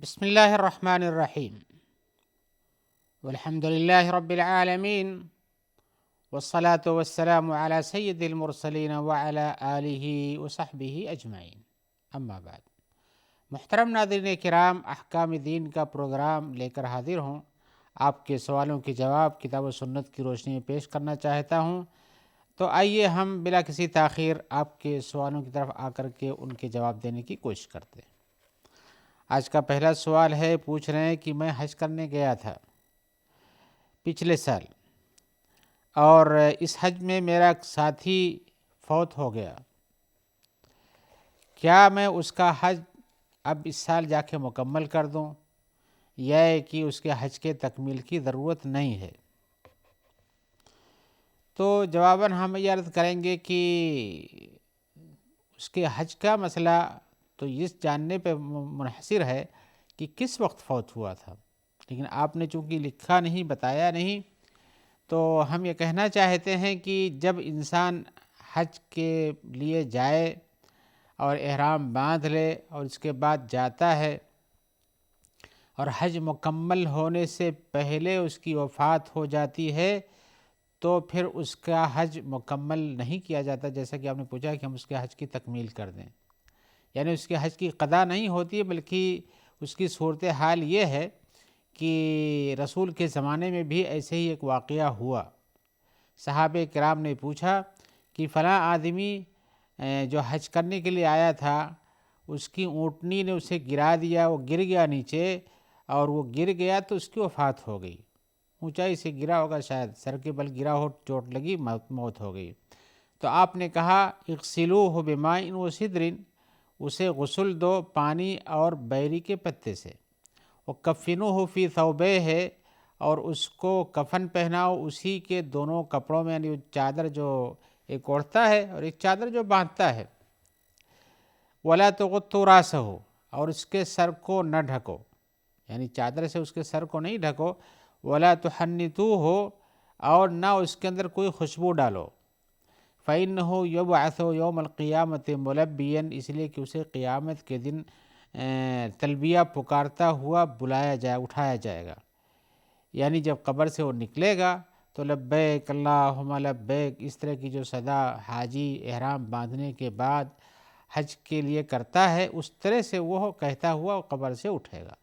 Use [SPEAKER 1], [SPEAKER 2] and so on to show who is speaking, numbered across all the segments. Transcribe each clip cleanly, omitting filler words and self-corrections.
[SPEAKER 1] بسم اللہ الرحمن الرحیم والحمد للہ رب العالمین والصلاة والسلام علی سید المرسلین وعلی آلہ وصحبہ اجمعین، اما بعد۔ محترم ناظرین کرام، احکام دین کا پروگرام لے کر حاضر ہوں۔ آپ کے سوالوں کے جواب کتاب و سنت کی روشنی میں پیش کرنا چاہتا ہوں، تو آئیے ہم بلا کسی تاخیر آپ کے سوالوں کی طرف آ کر کے ان کے جواب دینے کی کوشش کرتے ہیں۔ آج کا پہلا سوال ہے، پوچھ رہے ہیں کہ میں حج کرنے گیا تھا پچھلے سال، اور اس حج میں میرا ساتھی فوت ہو گیا، کیا میں اس کا حج اب اس سال جا کے مکمل کر دوں، یا کہ اس کے حج کے تکمیل کی ضرورت نہیں ہے؟ تو جواباً ہم یہ عرض کریں گے کہ اس کے حج کا مسئلہ تو اس جاننے پہ منحصر ہے کہ کس وقت فوت ہوا تھا، لیکن آپ نے چونکہ لکھا نہیں، بتایا نہیں، تو ہم یہ کہنا چاہتے ہیں کہ جب انسان حج کے لیے جائے اور احرام باندھ لے اور اس کے بعد جاتا ہے اور حج مکمل ہونے سے پہلے اس کی وفات ہو جاتی ہے، تو پھر اس کا حج مکمل نہیں کیا جاتا، جیسا کہ آپ نے پوچھا کہ ہم اس کے حج کی تکمیل کر دیں، یعنی اس کے حج کی قضا نہیں ہوتی، بلکہ اس کی صورتحال یہ ہے کہ رسول کے زمانے میں بھی ایسے ہی ایک واقعہ ہوا۔ صحابہ کرام نے پوچھا کہ فلاں آدمی جو حج کرنے کے لیے آیا تھا، اس کی اونٹنی نے اسے گرا دیا، وہ گر گیا نیچے، اور وہ گر گیا تو اس کی وفات ہو گئی، اونچائی سے گرا ہوگا، شاید سر کے بل گرا ہو، چوٹ لگی، موت ہو گئی۔ تو آپ نے کہا اغسلوہ بماء وسدر، اسے غسل دو پانی اور بیری کے پتے سے، وکفنوہ فی ثوبیہ، اور اس کو کفن پہناؤ اسی کے دونوں کپڑوں میں، یعنی چادر جو ایک اوڑھتا ہے اور ایک چادر جو باندھتا ہے، ولا تغطوا راسہ، اور اس کے سر کو نہ ڈھکو، یعنی چادر سے اس کے سر کو نہیں ڈھکو، ولا تحنطوہ، اور نہ اس کے اندر کوئی خوشبو ڈالو، فإنہ یبعث یوم القیامۃ ملبیا، اس لیے کہ اسے قیامت کے دن تلبیہ پکارتا ہوا اٹھایا جائے گا، یعنی جب قبر سے وہ نکلے گا تو لبیک اللہم لبیک، اس طرح کی جو صدا حاجی احرام باندھنے کے بعد حج کے لیے کرتا ہے، اس طرح سے وہ کہتا ہوا قبر سے اٹھے گا۔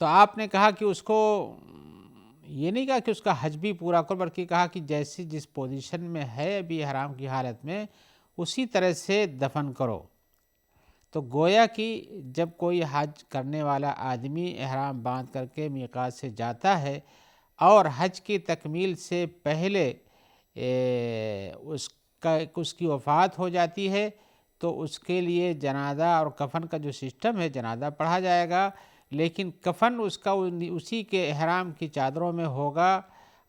[SPEAKER 1] تو آپ نے کہا کہ اس کو یہ نہیں کہا کہ اس کا حج بھی پورا کرو، بلکہ کہا کہ جیسی جس پوزیشن میں ہے ابھی احرام کی حالت میں، اسی طرح سے دفن کرو۔ تو گویا کہ جب کوئی حج کرنے والا آدمی احرام باندھ کر کے میقات سے جاتا ہے اور حج کی تکمیل سے پہلے اس کی وفات ہو جاتی ہے، تو اس کے لیے جنازہ اور کفن کا جو سسٹم ہے، جنازہ پڑھا جائے گا، لیکن کفن اس کا اسی کے احرام کی چادروں میں ہوگا۔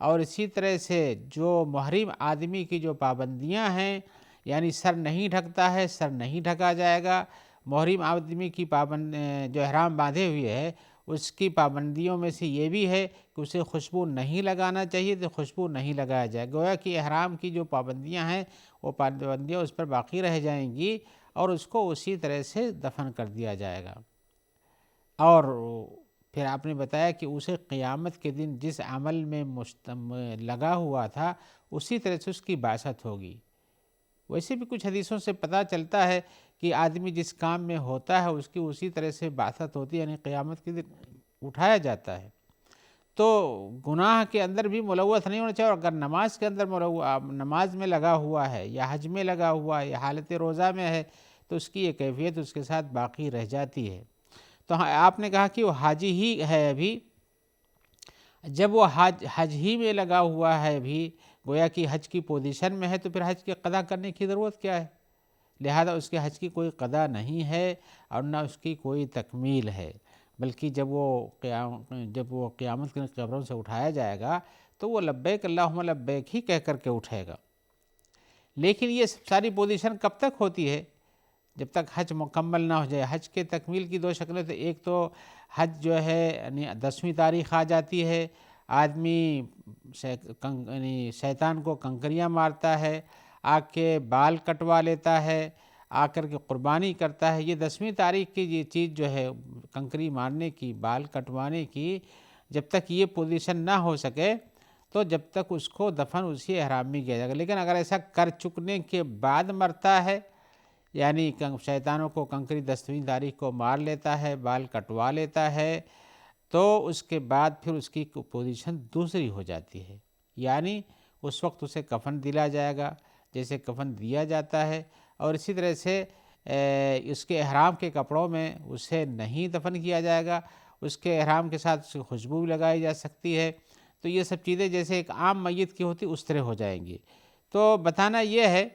[SPEAKER 1] اور اسی طرح سے جو محرم آدمی کی جو پابندیاں ہیں، یعنی سر نہیں ڈھکتا ہے، سر نہیں ڈھکا جائے گا۔ محرم آدمی کی جو احرام باندھے ہوئے ہے، اس کی پابندیوں میں سے یہ بھی ہے کہ اسے خوشبو نہیں لگانا چاہیے، تو خوشبو نہیں لگایا جائے، گویا کہ احرام کی جو پابندیاں ہیں وہ پابندیاں اس پر باقی رہ جائیں گی، اور اس کو اسی طرح سے دفن کر دیا جائے گا۔ اور پھر آپ نے بتایا کہ اسے قیامت کے دن جس عمل میں لگا ہوا تھا، اسی طرح سے اس کی بعثت ہوگی۔ ویسے بھی کچھ حدیثوں سے پتہ چلتا ہے کہ آدمی جس کام میں ہوتا ہے اس کی اسی طرح سے بعثت ہوتی ہے، یعنی قیامت کے دن اٹھایا جاتا ہے۔ تو گناہ کے اندر بھی ملوث نہیں ہونا چاہیے، اور اگر نماز کے اندر نماز میں لگا ہوا ہے، یا حج میں لگا ہوا ہے، یا حالت روزہ میں ہے، تو اس کی یہ کیفیت اس کے ساتھ باقی رہ جاتی ہے۔ تو آپ نے کہا کہ وہ حاجی ہی ہے ابھی، جب وہ حج ہی میں لگا ہوا ہے ابھی، گویا کہ حج کی پوزیشن میں ہے، تو پھر حج کی قضا کرنے کی ضرورت کیا ہے؟ لہذا اس کے حج کی کوئی قضا نہیں ہے، اور نہ اس کی کوئی تکمیل ہے، بلکہ جب وہ قیامت کے قبروں سے اٹھایا جائے گا تو وہ لبیک اللہم لبیک ہی کہہ کر کے اٹھے گا۔ لیکن یہ ساری پوزیشن کب تک ہوتی ہے؟ جب تک حج مکمل نہ ہو جائے۔ حج کے تکمیل کی دو شکلیں، تو ایک تو حج جو ہے یعنی 10ویں تاریخ آ جاتی ہے، آدمی شیطان کو کنکریاں مارتا ہے، آ کے بال کٹوا لیتا ہے، آ کر کے قربانی کرتا ہے. یہ 10ویں تاریخ کی یہ چیز جو ہے کنکری مارنے کی، بال کٹوانے کی، جب تک یہ پوزیشن نہ ہو سکے تو جب تک اس کو دفن اسی احرام میں کیا جائے گا. لیکن اگر ایسا کر چکنے کے بعد مرتا ہے، یعنی شیطانوں کو کنکری 10ویں تاریخ کو مار لیتا ہے، بال کٹوا لیتا ہے، تو اس کے بعد پھر اس کی پوزیشن دوسری ہو جاتی ہے. یعنی اس وقت اسے کفن دلا جائے گا جیسے کفن دیا جاتا ہے، اور اسی طرح سے اس کے احرام کے کپڑوں میں اسے نہیں دفن کیا جائے گا. اس کے احرام کے ساتھ اس کی خوشبو بھی لگائی جا سکتی ہے. تو یہ سب چیزیں جیسے ایک عام میت کی ہوتی اس طرح ہو جائیں گی. تو بتانا یہ ہے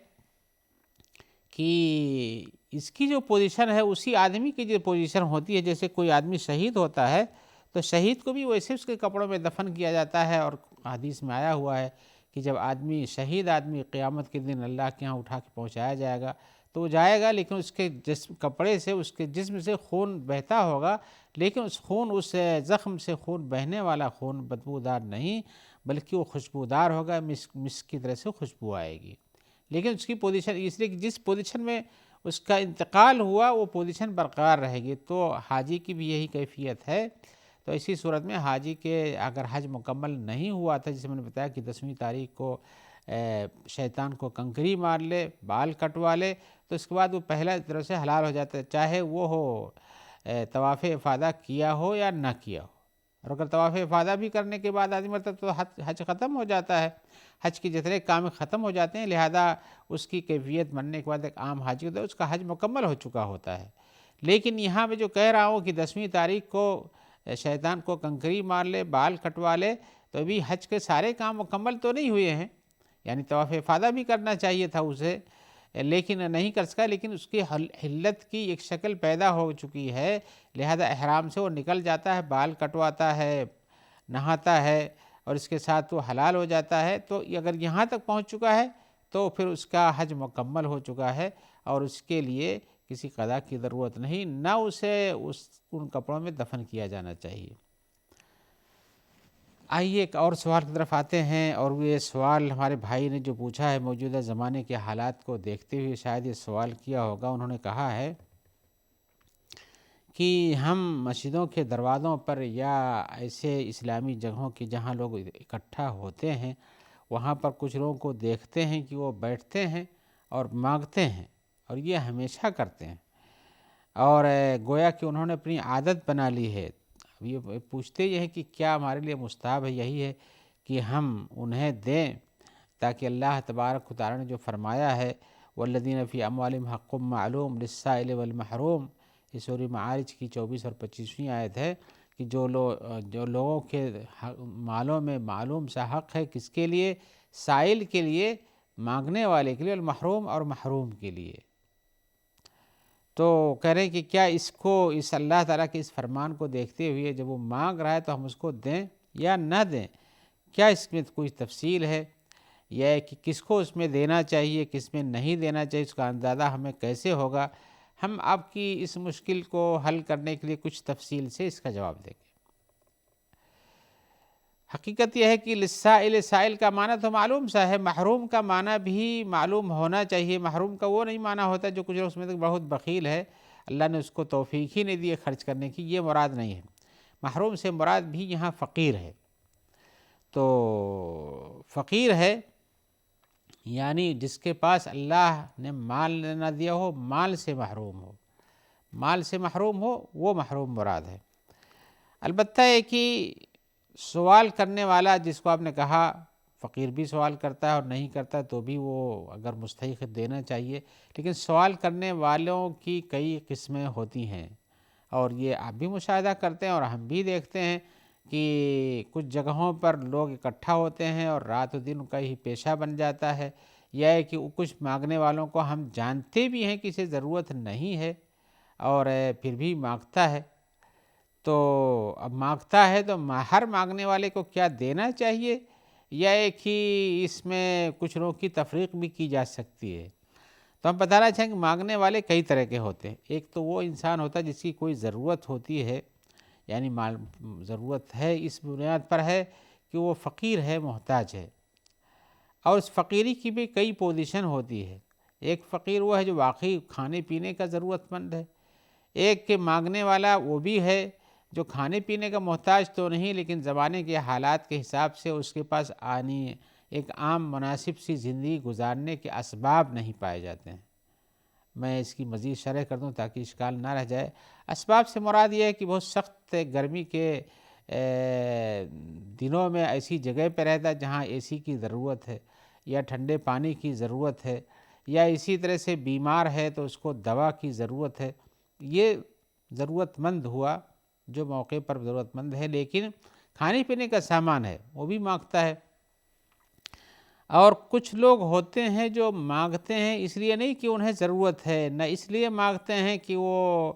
[SPEAKER 1] کہ اس کی جو پوزیشن ہے اسی آدمی کی جو پوزیشن ہوتی ہے. جیسے کوئی آدمی شہید ہوتا ہے تو شہید کو بھی ویسے اس کے کپڑوں میں دفن کیا جاتا ہے، اور حدیث میں آیا ہوا ہے کہ جب شہید آدمی قیامت کے دن اللہ کے ہاں اٹھا کے پہنچایا جائے گا تو وہ جائے گا، لیکن اس کے کپڑے سے اس کے جسم سے خون بہتا ہوگا، لیکن اس زخم سے خون بہنے والا خون بدبودار نہیں، بلکہ وہ خوشبودار ہوگا، مسک کی طرح سے خوشبو آئے گی. لیکن اس کی پوزیشن اس لیے کہ جس پوزیشن میں اس کا انتقال ہوا وہ پوزیشن برقرار رہے گی. تو حاجی کی بھی یہی کیفیت ہے. تو اسی صورت میں حاجی کے اگر حج مکمل نہیں ہوا تھا، جسے میں نے بتایا کہ 10ویں تاریخ کو شیطان کو کنکری مار لے، بال کٹوا لے، تو اس کے بعد وہ پہلا طرح سے حلال ہو جاتا ہے، چاہے وہ ہو طواف افاضہ کیا ہو یا نہ کیا ہو. اور اگر طواف افاضہ بھی کرنے کے بعد آدمی مرتا تو حج ختم ہو جاتا ہے، حج کے جتنے کام ختم ہو جاتے ہیں، لہذا اس کی کیفیت مرنے کے بعد ایک عام حاجی ہوتا ہے، اس کا حج مکمل ہو چکا ہوتا ہے. لیکن یہاں میں جو کہہ رہا ہوں کہ 10ویں تاریخ کو شیطان کو کنکری مار لے، بال کٹوا لے، تو ابھی حج کے سارے کام مکمل تو نہیں ہوئے ہیں. یعنی طواف افاضہ بھی کرنا چاہیے تھا اسے، لیکن نہیں کر سکا. لیکن اس کی حلت کی ایک شکل پیدا ہو چکی ہے، لہذا احرام سے وہ نکل جاتا ہے، بال کٹواتا ہے، نہاتا ہے، اور اس کے ساتھ وہ حلال ہو جاتا ہے. تو اگر یہاں تک پہنچ چکا ہے تو پھر اس کا حج مکمل ہو چکا ہے، اور اس کے لیے کسی قضا کی ضرورت نہیں، نہ اسے ان کپڑوں میں دفن کیا جانا چاہیے. آئیے ایک اور سوال کی طرف آتے ہیں، اور یہ سوال ہمارے بھائی نے جو پوچھا ہے موجودہ زمانے کے حالات کو دیکھتے ہوئے شاید یہ سوال کیا ہوگا. انہوں نے کہا ہے کہ ہم مسجدوں کے دروازوں پر یا ایسے اسلامی جگہوں کی جہاں لوگ اکٹھا ہوتے ہیں وہاں پر کچھ لوگوں کو دیکھتے ہیں کہ وہ بیٹھتے ہیں اور مانگتے ہیں، اور یہ ہمیشہ کرتے ہیں، اور گویا کہ انہوں نے اپنی عادت بنا لی ہے. یہ پوچھتے یہ ہیں کہ کیا ہمارے لیے مستحب ہے؟ یہی ہے کہ ہم انہیں دیں، تاکہ اللہ تبارک و تعالی نے جو فرمایا ہے والذین فی اموالہم حق معلوم للسائل والمحروم، یہ سورہ معارج کی 24 اور 25ویں آیت ہے کہ جو لوگوں کے مالوں میں معلوم سا حق ہے، کس کے لیے؟ سائل کے لیے، مانگنے والے کے لیے، المحروم اور محروم کے لیے. تو کہہ رہے ہیں کہ کیا اس اللہ تعالیٰ کے اس فرمان کو دیکھتے ہوئے جب وہ مانگ رہا ہے تو ہم اس کو دیں یا نہ دیں؟ کیا اس میں کوئی تفصیل ہے، یا کہ کس کو اس میں دینا چاہیے، کس میں نہیں دینا چاہیے، اس کا اندازہ ہمیں کیسے ہوگا؟ ہم آپ کی اس مشکل کو حل کرنے کے لیے کچھ تفصیل سے اس کا جواب دیں گے. حقیقت یہ ہے کہ للسائل، سائل کا معنی تو معلوم سا ہے، محروم کا معنی بھی معلوم ہونا چاہیے. محروم کا وہ نہیں معنی ہوتا جو کچھ اس میں تک بہت بخیل ہے، اللہ نے اس کو توفیق ہی نہیں دی خرچ کرنے کی، یہ مراد نہیں ہے. محروم سے مراد بھی یہاں فقیر ہے. تو فقیر ہے یعنی جس کے پاس اللہ نے مال نہ دیا ہو، مال سے محروم ہو، مال سے محروم ہو، وہ محروم مراد ہے. البتہ ہے کہ سوال کرنے والا جس کو آپ نے کہا فقیر بھی سوال کرتا ہے اور نہیں کرتا تو بھی وہ اگر مستحق دینا چاہیے. لیکن سوال کرنے والوں کی کئی قسمیں ہوتی ہیں، اور یہ آپ بھی مشاہدہ کرتے ہیں اور ہم بھی دیکھتے ہیں کہ کچھ جگہوں پر لوگ اکٹھا ہوتے ہیں اور رات و دن کا ہی پیشہ بن جاتا ہے، یا کہ کچھ مانگنے والوں کو ہم جانتے بھی ہیں کہ اسے ضرورت نہیں ہے اور پھر بھی مانگتا ہے. تو اب مانگتا ہے تو ہر مانگنے والے کو کیا دینا چاہیے، یا ایک ہی اس میں کچھ لوگوں کی تفریق بھی کی جا سکتی ہے؟ تو ہم بتانا چاہیں کہ مانگنے والے کئی طرح کے ہوتے ہیں. ایک تو وہ انسان ہوتا ہے جس کی کوئی ضرورت ہوتی ہے، یعنی ضرورت ہے اس بنیاد پر ہے کہ وہ فقیر ہے، محتاج ہے، اور اس فقیری کی بھی کئی پوزیشن ہوتی ہے. ایک فقیر وہ ہے جو واقعی کھانے پینے کا ضرورت مند ہے، ایک کہ مانگنے والا وہ بھی ہے جو کھانے پینے کا محتاج تو نہیں، لیکن زمانے کے حالات کے حساب سے اس کے پاس آنی ایک عام مناسب سی زندگی گزارنے کے اسباب نہیں پائے جاتے ہیں۔ میں اس کی مزید شرح کر دوں تاکہ اشکال نہ رہ جائے۔ اسباب سے مراد یہ ہے کہ بہت سخت گرمی کے دنوں میں ایسی جگہ پہ رہتا ہے جہاں اے سی کی ضرورت ہے یا ٹھنڈے پانی کی ضرورت ہے، یا اسی طرح سے بیمار ہے تو اس کو دوا کی ضرورت ہے۔ یہ ضرورت مند ہوا جو موقع پر ضرورت مند ہے، لیکن کھانے پینے کا سامان ہے وہ بھی مانگتا ہے۔ اور کچھ لوگ ہوتے ہیں جو مانگتے ہیں اس لیے نہیں کہ انہیں ضرورت ہے، نہ اس لیے مانگتے ہیں کہ وہ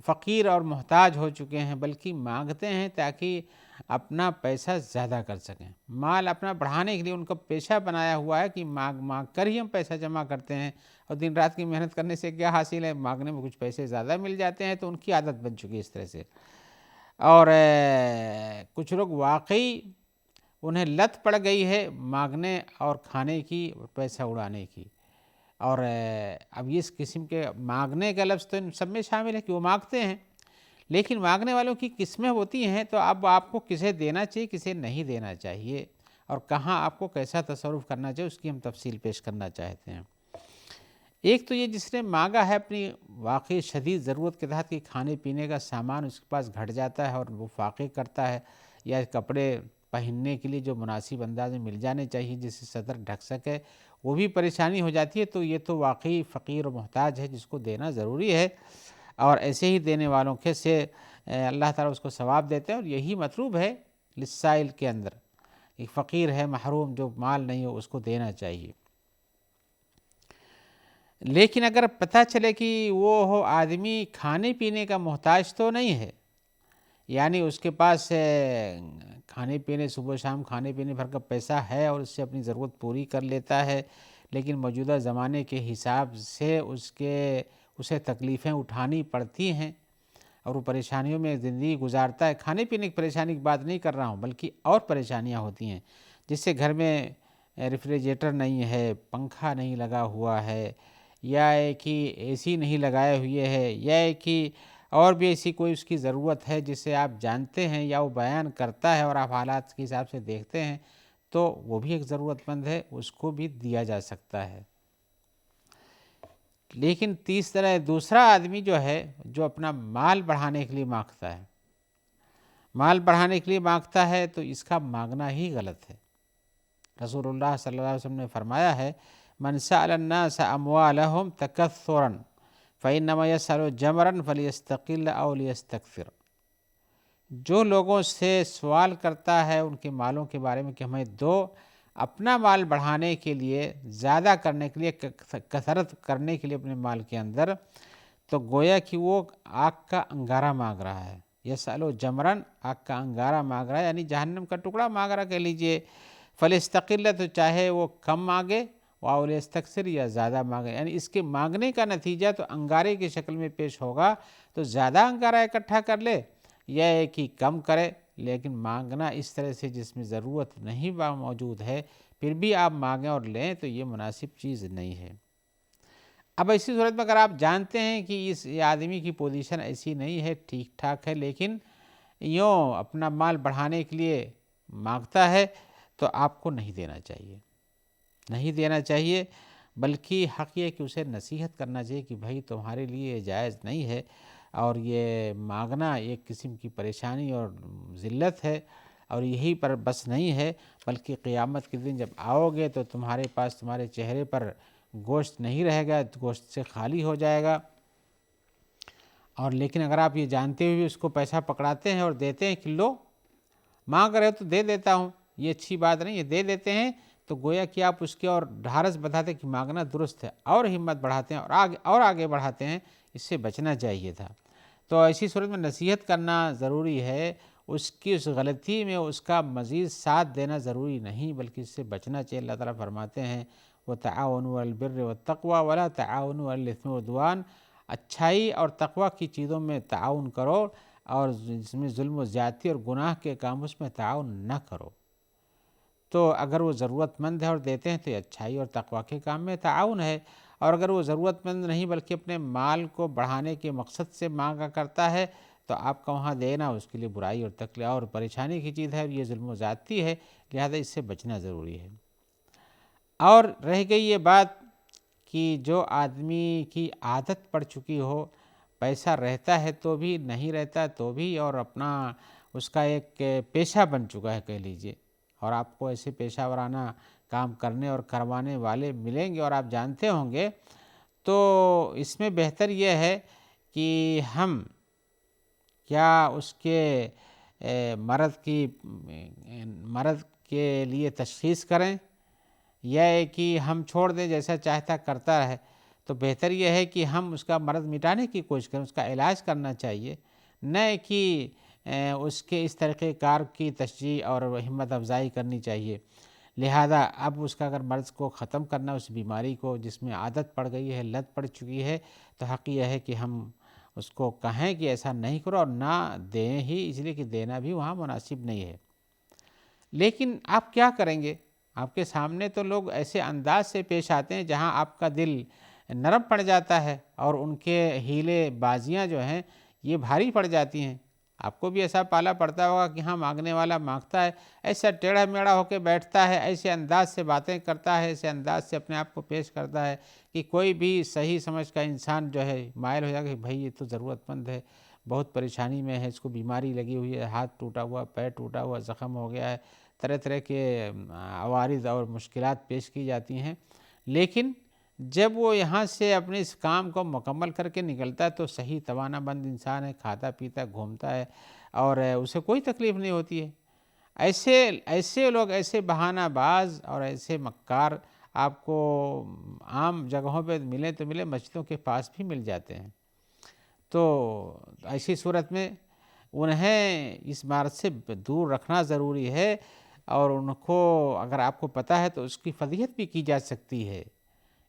[SPEAKER 1] فقیر اور محتاج ہو چکے ہیں، بلکہ مانگتے ہیں تاکہ اپنا پیسہ زیادہ کر سکیں، مال اپنا بڑھانے کے لیے ان کا پیشہ بنایا ہوا ہے کہ مانگ مانگ کر ہی ہم پیسہ جمع کرتے ہیں، اور دن رات کی محنت کرنے سے کیا حاصل ہے، مانگنے میں کچھ پیسے زیادہ مل جاتے ہیں، تو ان کی عادت بن چکی ہے اس طرح سے۔ اور کچھ لوگ واقعی انہیں لت پڑ گئی ہے مانگنے اور کھانے کی، پیسہ اڑانے کی، اور اب اس قسم کے مانگنے کا لفظ تو ان سب میں شامل ہے کہ وہ مانگتے ہیں، لیکن مانگنے والوں کی قسمیں ہوتی ہیں، تو اب آپ کو کسے دینا چاہیے کسے نہیں دینا چاہیے، اور کہاں آپ کو کیسا تصرف کرنا چاہیے، اس کی ہم تفصیل پیش کرنا چاہتے ہیں۔ ایک تو یہ جس نے مانگا ہے اپنی واقعی شدید ضرورت کے تحت کہ کھانے پینے کا سامان اس کے پاس گھٹ جاتا ہے اور وہ فاقے کرتا ہے، یا کپڑے پہننے کے لیے جو مناسب انداز میں مل جانے چاہیے جس سے صدر ڈھک سکے وہ بھی پریشانی ہو جاتی ہے، تو یہ تو واقعی فقیر و محتاج ہے جس کو دینا ضروری ہے، اور ایسے ہی دینے والوں کے سے اللہ تعالیٰ اس کو ثواب دیتے ہیں، اور یہی مطلوب ہے للسائل کے اندر، ایک فقیر ہے محروم جو مال نہیں ہو اس کو دینا چاہیے۔ لیکن اگر پتہ چلے کہ وہ ہو آدمی کھانے پینے کا محتاج تو نہیں ہے، یعنی اس کے پاس کھانے پینے صبح شام کھانے پینے بھر کا پیسہ ہے اور اس سے اپنی ضرورت پوری کر لیتا ہے، لیکن موجودہ زمانے کے حساب سے اسے تکلیفیں اٹھانی پڑتی ہیں اور وہ پریشانیوں میں زندگی گزارتا ہے۔ کھانے پینے کی پریشانی کی بات نہیں کر رہا ہوں، بلکہ اور پریشانیاں ہوتی ہیں، جس سے گھر میں ریفریجریٹر نہیں ہے، پنکھا نہیں لگا ہوا ہے، یا ایک ہی اے سی نہیں لگائے ہوئے ہے، یا ایک ہی اور بھی ایسی کوئی اس کی ضرورت ہے جسے آپ جانتے ہیں یا وہ بیان کرتا ہے اور آپ حالات کے حساب سے دیکھتے ہیں، تو وہ بھی ایک ضرورت مند ہے، اس کو بھی دیا جا سکتا ہے۔ لیکن دوسرا آدمی جو ہے جو اپنا مال بڑھانے کے لیے مانگتا ہے، مال بڑھانے کے لیے مانگتا ہے تو اس کا مانگنا ہی غلط ہے۔ رسول اللہ صلی اللہ علیہ وسلم نے فرمایا ہے من سأل الناس اموالهم تکثرا فإنما يسأل جمرا فليستقل أو ليستكثر، جو لوگوں سے سوال کرتا ہے ان کے مالوں کے بارے میں کہ ہمیں دو، اپنا مال بڑھانے کے لیے، زیادہ کرنے کے لیے، کثرت کرنے کے لیے اپنے مال کے اندر، تو گویا کہ وہ آگ کا انگارہ مانگ رہا ہے۔ یسألو جمرن، آگ کا انگارہ مانگ رہا ہے، یعنی جہنم کا ٹکڑا مانگ رہا کہہ لیجئے۔ فلستقل، تو چاہے وہ کم مانگے، واولیستکثر، یا زیادہ مانگے، یعنی اس کے مانگنے کا نتیجہ تو انگارے کی شکل میں پیش ہوگا، تو زیادہ انگارہ اکٹھا کر لے یا ایک ہی کم کرے، لیکن مانگنا اس طرح سے جس میں ضرورت نہیں موجود ہے پھر بھی آپ مانگیں اور لیں تو یہ مناسب چیز نہیں ہے۔ اب ایسی صورت میں اگر آپ جانتے ہیں کہ اس آدمی کی پوزیشن ایسی نہیں ہے، ٹھیک ٹھاک ہے، لیکن یوں اپنا مال بڑھانے کے لیے مانگتا ہے، تو آپ کو نہیں دینا چاہیے، نہیں دینا چاہیے، بلکہ حق یہ کہ اسے نصیحت کرنا چاہیے کہ بھائی تمہارے لیے یہ جائز نہیں ہے، اور یہ مانگنا ایک قسم کی پریشانی اور ذلت ہے، اور یہی پر بس نہیں ہے، بلکہ قیامت کے دن جب آؤ گے تو تمہارے پاس تمہارے چہرے پر گوشت نہیں رہے گا، گوشت سے خالی ہو جائے گا۔ اور لیکن اگر آپ یہ جانتے ہوئے اس کو پیسہ پکڑاتے ہیں اور دیتے ہیں کہ لو، مانگ رہے ہو تو دے دیتا ہوں، یہ اچھی بات نہیں، یہ دے دیتے ہیں، تو گویا کہ آپ اس کے اور ڈھارس بتاتے کہ مانگنا درست ہے، اور ہمت بڑھاتے ہیں اور آگے بڑھاتے ہیں، اس سے بچنا چاہیے تھا۔ تو ایسی صورت میں نصیحت کرنا ضروری ہے، اس کی اس غلطی میں اس کا مزید ساتھ دینا ضروری نہیں، بلکہ اس سے بچنا چاہیے۔ اللہ تعالیٰ فرماتے ہیں وَتَعَاوَنُوا عَلَى الْبِرِّ وَالتَّقْوَىٰ وَلَا تَعَاوَنُوا عَلَى الْإِثْمِ وَالْعُدْوَانِ، اچھائی اور تقویٰ کی چیزوں میں تعاون کرو، اور جس میں ظلم و زیادتی اور گناہ کے کام اس میں تعاون نہ کرو۔ تو اگر وہ ضرورت مند ہے اور دیتے ہیں تو یہ اچھائی اور تقویٰ کے کام میں تعاون ہے، اور اگر وہ ضرورت مند نہیں بلکہ اپنے مال کو بڑھانے کے مقصد سے مانگا کرتا ہے تو آپ کا وہاں دینا اس کے لیے برائی اور تکلیف اور پریشانی کی چیز ہے، اور یہ ظلم و زیادتی ہے، لہذا اس سے بچنا ضروری ہے۔ اور رہ گئی یہ بات کہ جو آدمی کی عادت پڑ چکی ہو، پیسہ رہتا ہے تو بھی نہیں رہتا تو بھی، اور اپنا اس کا ایک پیشہ بن چکا ہے کہہ لیجئے، اور آپ کو ایسے پیشہ ورانہ کام کرنے اور کروانے والے ملیں گے اور آپ جانتے ہوں گے، تو اس میں بہتر یہ ہے کہ ہم کیا اس کے مرض کے لیے تشخیص کریں، یا ہے کہ ہم چھوڑ دیں جیسا چاہتا کرتا رہے، تو بہتر یہ ہے کہ ہم اس کا مرض مٹانے کی کوشش کریں، اس کا علاج کرنا چاہیے، نہ کہ اس کے اس طریقۂ کار کی تشجیع اور ہمت افزائی کرنی چاہیے۔ لہذا اب اس کا اگر مرض کو ختم کرنا، اس بیماری کو جس میں عادت پڑ گئی ہے، لت پڑ چکی ہے، تو حق یہ ہے کہ ہم اس کو کہیں کہ ایسا نہیں کرو اور نہ دیں ہی، اس لیے کہ دینا بھی وہاں مناسب نہیں ہے۔ لیکن آپ کیا کریں گے؟ آپ کے سامنے تو لوگ ایسے انداز سے پیش آتے ہیں جہاں آپ کا دل نرم پڑ جاتا ہے، اور ان کے ہیلے بازیاں جو ہیں یہ بھاری پڑ جاتی ہیں۔ آپ کو بھی ایسا پالا پڑتا ہوگا کہ ہاں مانگنے والا مانگتا ہے، ایسا ٹیڑھا میڑھا ہو کے بیٹھتا ہے، ایسے انداز سے باتیں کرتا ہے، ایسے انداز سے اپنے آپ کو پیش کرتا ہے کہ کوئی بھی صحیح سمجھ کا انسان جو ہے مائل ہو جائے کہ بھائی یہ تو ضرورت مند ہے، بہت پریشانی میں ہے، اس کو بیماری لگی ہوئی ہے، ہاتھ ٹوٹا ہوا، پیر ٹوٹا ہوا، زخم ہو گیا ہے، طرح طرح کے عوارض اور مشکلات پیش کی جاتی ہیں۔ لیکن جب وہ یہاں سے اپنے اس کام کو مکمل کر کے نکلتا ہے تو صحیح توانا بند انسان ہے، کھاتا پیتا گھومتا ہے، اور اسے کوئی تکلیف نہیں ہوتی ہے۔ ایسے لوگ، ایسے بہانہ باز اور ایسے مکار آپ کو عام جگہوں پہ ملیں تو ملے، مسجدوں کے پاس بھی مل جاتے ہیں۔ تو ایسی صورت میں انہیں اس مرض سے دور رکھنا ضروری ہے، اور ان کو اگر آپ کو پتہ ہے تو اس کی فضیحت بھی کی جا سکتی ہے،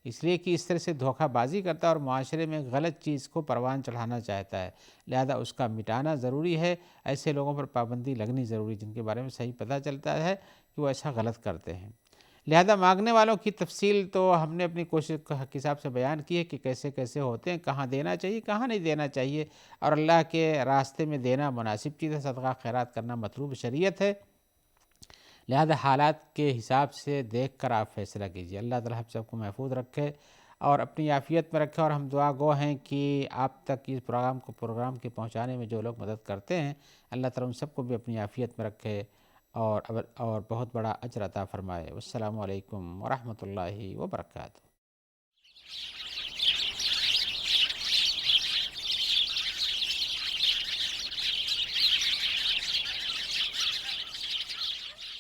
[SPEAKER 1] اس لیے کہ اس طرح سے دھوکہ بازی کرتا ہے اور معاشرے میں غلط چیز کو پروان چڑھانا چاہتا ہے، لہذا اس کا مٹانا ضروری ہے۔ ایسے لوگوں پر پابندی لگنی ضروری، جن کے بارے میں صحیح پتہ چلتا ہے کہ وہ ایسا غلط کرتے ہیں۔ لہذا مانگنے والوں کی تفصیل تو ہم نے اپنی کوشش کے حساب سے بیان کی ہے کہ کیسے کیسے ہوتے ہیں، کہاں دینا چاہیے، کہاں نہیں دینا چاہیے، اور اللہ کے راستے میں دینا مناسب چیز ہے، صدقہ خیرات کرنا مطلوب شریعت ہے۔ لہذا حالات کے حساب سے دیکھ کر آپ فیصلہ کیجیے۔ اللہ تعالیٰ ہم سب کو محفوظ رکھے اور اپنی عافیت میں رکھے، اور ہم دعا گو ہیں کہ آپ تک اس پروگرام کے پہنچانے میں جو لوگ مدد کرتے ہیں، اللہ تعالیٰ ان سب کو بھی اپنی عافیت میں رکھے اور بہت بڑا اجر عطا فرمائے۔ والسلام علیکم ورحمۃ اللہ وبرکاتہ۔